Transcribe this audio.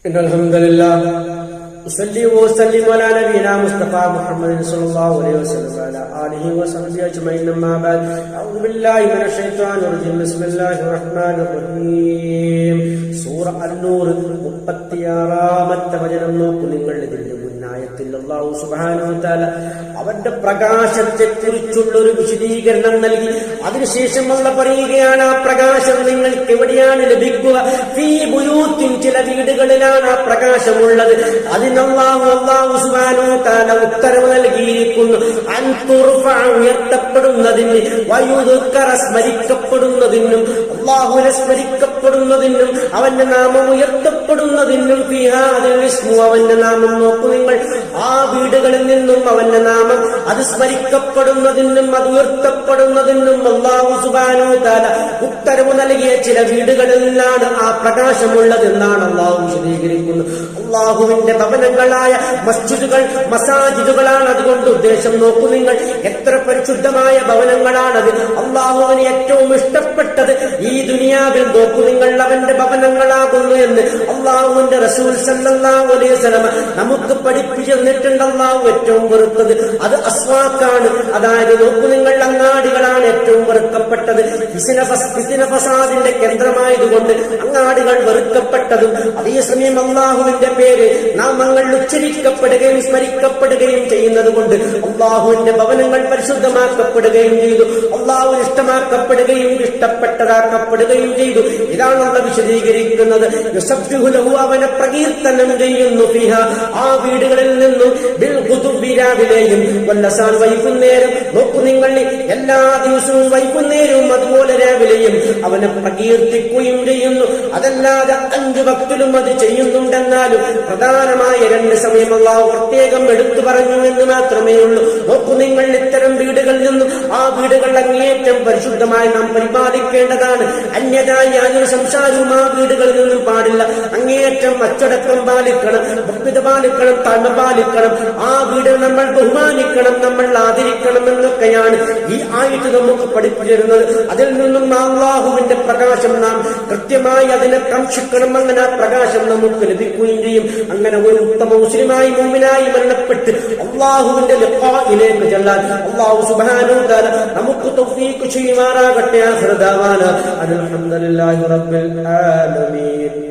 إن الحمد لله أصلي وأسلم على نبينا مصطفى محمد صلى الله عليه وسلم وعلى آله وصحبه أجمعين أما بعد أعوذ بالله من الشيطان الرجيم بسم الله الرحمن الرحيم സൂറ അൻ-നൂർ 36-ാമത്തെ വചനം നോക്കൂ നിങ്ങൾ. ഇതിന്റെ മുന്നായത്തിൽ അല്ലാഹു സുബ്ഹാനഹു വ തആല അവന്റെ പ്രകാശത്തെ കുറിച്ചുള്ള ഒരു വിശദീകരണം നൽകി അതിനുശേഷം അല്ലാഹു പറയുകയാണ്, ആ പ്രകാശം നിങ്ങൾക്ക് എവിടെയാണ് ലഭിക്കുക? ഫീ ബുയൂത്തിൻ, ചില വീടുകളിലാണ് ആ പ്രകാശമുള്ളത്. അല്ലാഹു സുബ്ഹാനഹു വ തആല ഉത്തരവ് നൽകിയിരിക്കുന്നു. അൻ തുർഫഅ, ഉയർത്തപ്പെടുന്നതിന്, വയുദ്കറ, സ്മരിക്കപ്പെടുന്നതിനും, അല്ലാഹുവിനെ സ്മരിക്കപ്പെടുന്നതിനും, അവന്റെ നാമം ഉയർത്തപ്പെടുന്നതിനും, ഫീഹാ അതിൽ ഇസ്മു, അവന്റെ നാമം നോക്കൂ നിങ്ങൾ. ആ വീടുകളിൽ നിന്നും അവന്റെ നാമം അത് സ്മരിക്കപ്പെടുന്നതിനും അത് ഉയർത്തപ്പെടുന്നതിനും അല്ലാഹു സുബ്ഹാനഹു വ തആല ഉത്തരവ് നൽകിയ ചില വീടുകളിലാണ് ആ പ്രകാശമുള്ളത് എന്നാണ് അല്ലാഹു വിശദീകരിക്കുന്നത്. അല്ലാഹുവിന്റെ ഭവനങ്ങളായ മസ്ജിദുകൾ, മസാജിദുകളാണ് അതുകൊണ്ട് ഉദ്ദേശം. നോക്കൂ നിങ്ങൾ, എത്ര പരിശുദ്ധമായ ഭവനങ്ങളാണത്. അല്ലാഹുവിന് ഏറ്റവും ഇഷ്ടപ്പെട്ടത് ഈ ദുനിയാവിൽ നോക്കൂ നിങ്ങൾ അവന്റെ ഭവനങ്ങളാകുന്നു എന്ന് അല്ലാഹുവിന്റെ റസൂൽ സല്ലല്ലാഹു അലൈഹി വസല്ലം നമുക്ക് പഠിപ്പിച്ചു തന്നിട്ടുണ്ട്. അല്ലാഹു ഏറ്റവും വെറുത്തത് അത് അസ്വാക്കാണ്, അതായത് നോക്കൂ നിങ്ങൾ അങ്ങാടികളാണ് ഏറ്റവും വെറുക്കപ്പെട്ടത്. ഫസാദിന്റെ കേന്ദ്രമായതുകൊണ്ട് അങ്ങാടികൾ വെറുക്കപ്പെട്ടതും, അതേസമയം അല്ലാഹുവിന്റെ പേര് നാമങ്ങൾ ഉച്ചരിക്കപ്പെടുകയും സ്മരിക്കപ്പെടുകയും ചെയ്യുന്നത് കൊണ്ട് അല്ലാഹുവിന്റെ ഭവനങ്ങൾ പരിശുദ്ധമാക്കപ്പെടുകയും ചെയ്തു. അല്ലാഹു ഇഷ്ടമാക്കപ്പെടുകയും ഇഷ്ടപ്പെട്ടതാക്കപ്പെടുകയും ചെയ്തു. ഇതാണുള്ള വിശദീകരിക്കുന്നത്. അവനെ പ്രകീർത്തനം ചെയ്യുന്നു ഫിഹാ, ആ വീടുകളിൽ നിന്നും, ബിൽ ഖുതുബി, രാവിലെയും, വല്ലസാൻ, വൈകുന്നേരം. നോക്കൂ നിങ്ങൾ, എല്ലാ ദിവസവും വൈകുന്നേരവും അതുപോലെ രാവിലെയും അവനെ പ്രകീർത്തിക്കുകയും ചെയ്യുന്നു. അതല്ലാതെ 5 വക്തിലും അത് ചെയ്യുന്നുണ്ടെന്നാലും പ്രധാനമായ 2 സമയം അല്ലാഹു പ്രത്യേകം എടുത്തു പറഞ്ഞു എന്ന് മാത്രമേ ഉള്ളൂ. നോക്കൂ നിങ്ങൾ, ഇത്തരം വീടുകളിൽ നിന്നും ആ വീടുകൾ അങ്ങേയറ്റം പരിശുദ്ധമായി നാം പരിപാലിക്കേണ്ടതാണ്. അന്യതായി യാതൊരു സംസാരവും ആ വീടുകളിൽ നിന്നും പാടില്ല. അങ്ങേയറ്റം അച്ചടക്കം പാലിക്കണം, ഭക്തിത പാലിക്കണം, താഴ്മ പാലിക്കണം. ആ വീട് നമ്മൾ ബഹുമാനിക്കണം, നമ്മൾ ആദരിക്കണം എന്നൊക്കെയാണ് ഈ ആയിട്ട് നമുക്ക് പഠിപ്പിച്ചു തരുന്നത്. അതിൽ നിന്നും അല്ലാഹുവിന്റെ പ്രകാശം നാം കൃത്യമായി അതിനെ കാക്ഷിക്കണം. അങ്ങനെ ആ പ്രകാശം നമുക്ക് ലഭിക്കുകയും ചെയ്യും. അങ്ങനെ ഒരു ഉത്തമ മുസ്ലിമായി മുഅ്മിനായി മരണപ്പെട്ട് അല്ലാഹുവിന്റെ ലിഖാഇലേക്ക് ചെല്ലാൻ അല്ലാഹു സുബ്ഹാനഹു വ തആല നമുക്ക് തൗഫീഖ് ചെയ്യുമാറാകട്ടെ. ആഖിറ ദഅവാന അൽഹംദുലില്ലാഹി റബ്ബിൽ ആലമീൻ.